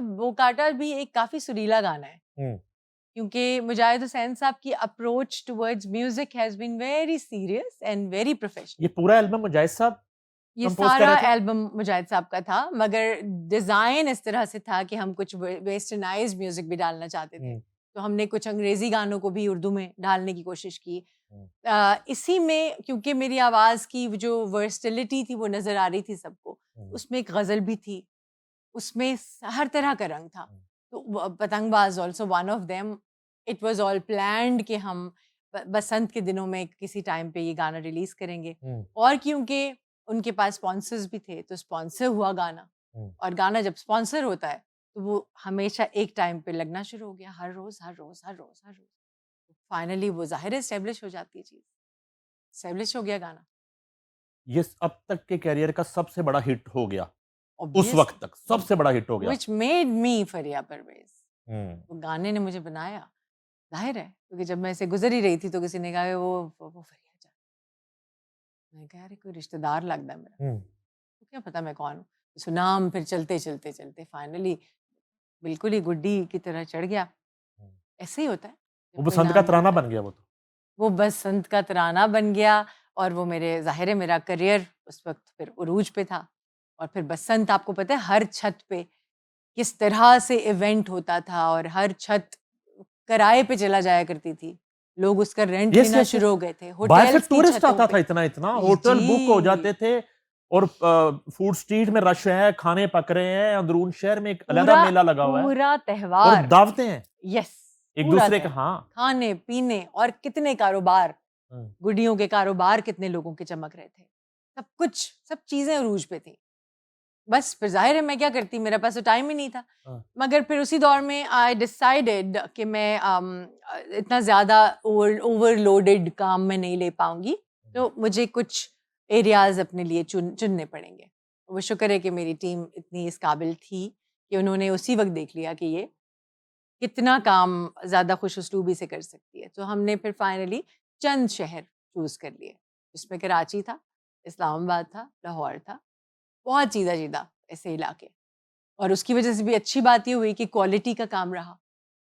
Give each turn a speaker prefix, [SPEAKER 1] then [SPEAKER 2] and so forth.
[SPEAKER 1] तो बोकाटा भी एक काफी सुरीला गाना है, क्योंकि मुजाहिद हुसैन साहब की approach towards music has been very serious and very professional.
[SPEAKER 2] ये पूरा एल्बम मुजाहिद साहब
[SPEAKER 1] ये
[SPEAKER 2] कंपोज कर
[SPEAKER 1] सारा
[SPEAKER 2] रहे थे?
[SPEAKER 1] एल्बम मुजाहिद साहब का था, मगर डिजाइन इस तरह से था कि हम कुछ वेस्टर्नाइज्ड म्यूजिक भी डालना चाहते थे, तो हमने कुछ अंग्रेजी गानों को भी उर्दू में डालने की कोशिश की। इसी में क्योंकि मेरी आवाज की जो वर्सटिलिटी थी वो नजर आ रही थी सबको, उसमें एक गजल भी थी, उसमें हर तरह का रंग था। तो पतंगबाज also one of them. It was all planned कि हम बसंत के दिनों में किसी टाइम पे ये गाना रिलीज करेंगे, और क्योंकि उनके पास स्पॉन्सर्स भी थे तो स्पॉन्सर हुआ गाना, और गाना जब स्पॉन्सर होता है तो वो हमेशा एक टाइम पे लगना शुरू हो गया, हर रोज हर रोज हर रोज हर रोज। फाइनली वो जाहिर है एस्टेब्लिश हो जाती है चीज, एस्टेब्लिश हो गया गाना।
[SPEAKER 2] ये अब तक के कैरियर का सबसे बड़ा हिट हो गया, उस वक्त तक सबसे बड़ा हिट हो गया,
[SPEAKER 1] व्हिच मेड मी फरिया परवेज। वो गाने ने मुझे बनाया, जाहिर है, क्योंकि जब मैं ऐसे गुजर ही रही थी तो किसी ने कहा वो फरिया जान। मैं कह रही कोई रिश्तेदार लगता है मेरा, तो क्या पता मैं कौन हूँ। सुनाम फिर चलते चलते चलते फाइनली बिल्कुल ही गुड्डी की तरह चढ़ गया। ऐसे ही होता है,
[SPEAKER 2] वो बसंत का तराना बन गया।
[SPEAKER 1] वो बसंत का तराना बन गया, और वो मेरे जाहिर है मेरा करियर उस वक्त फिर उरूज पे था। और फिर बसंत आपको पता है हर छत पे किस तरह से इवेंट होता था, और हर छत किराए पे चला जाया करती थी, लोग उसका रेंट लेना शुरू हो गए थे।
[SPEAKER 2] बाहर से
[SPEAKER 1] होटल्स की
[SPEAKER 2] टूरिस्ट
[SPEAKER 1] छतों
[SPEAKER 2] आता था,
[SPEAKER 1] पे
[SPEAKER 2] इतना होटल बुक हो जाते थे, और फूड स्ट्रीट में रश है, खाने पक रहे हैं, अंदरून शहर में एक अलग मेला लगा हुआ है,
[SPEAKER 1] पूरा
[SPEAKER 2] और
[SPEAKER 1] त्योहार,
[SPEAKER 2] दावतें हैं
[SPEAKER 1] यस,
[SPEAKER 2] एक
[SPEAKER 1] पूरा
[SPEAKER 2] दूसरे के।
[SPEAKER 1] त्योहार,
[SPEAKER 2] हाँ,
[SPEAKER 1] खाने पीने और कितने कारोबार, गुडियों के कारोबार कितने लोगों के चमक रहे थे, सब कुछ, सब चीजें अरूज पे थी। बस फिर जाहिर है मैं क्या करती, मेरे पास तो टाइम ही नहीं था। मगर फिर उसी दौर में आई डिसाइडेड कि मैं इतना ज़्यादा ओवरलोडेड काम मैं नहीं ले पाऊंगी, तो मुझे कुछ एरियाज अपने लिए चुनने पड़ेंगे। वो शुक्र है कि मेरी टीम इतनी इस काबिल थी कि उन्होंने उसी वक्त देख लिया कि ये कितना काम ज़्यादा खुश उसलूबी से कर सकती है। तो हमने फिर फाइनली चंद शहर चूज़ कर लिए, जिसमें कराची था, इस्लामाबाद था, लाहौर था, बहुत सीधा सीधा ऐसे इलाके। और उसकी वजह से भी अच्छी बात ये हुई कि क्वालिटी का काम रहा।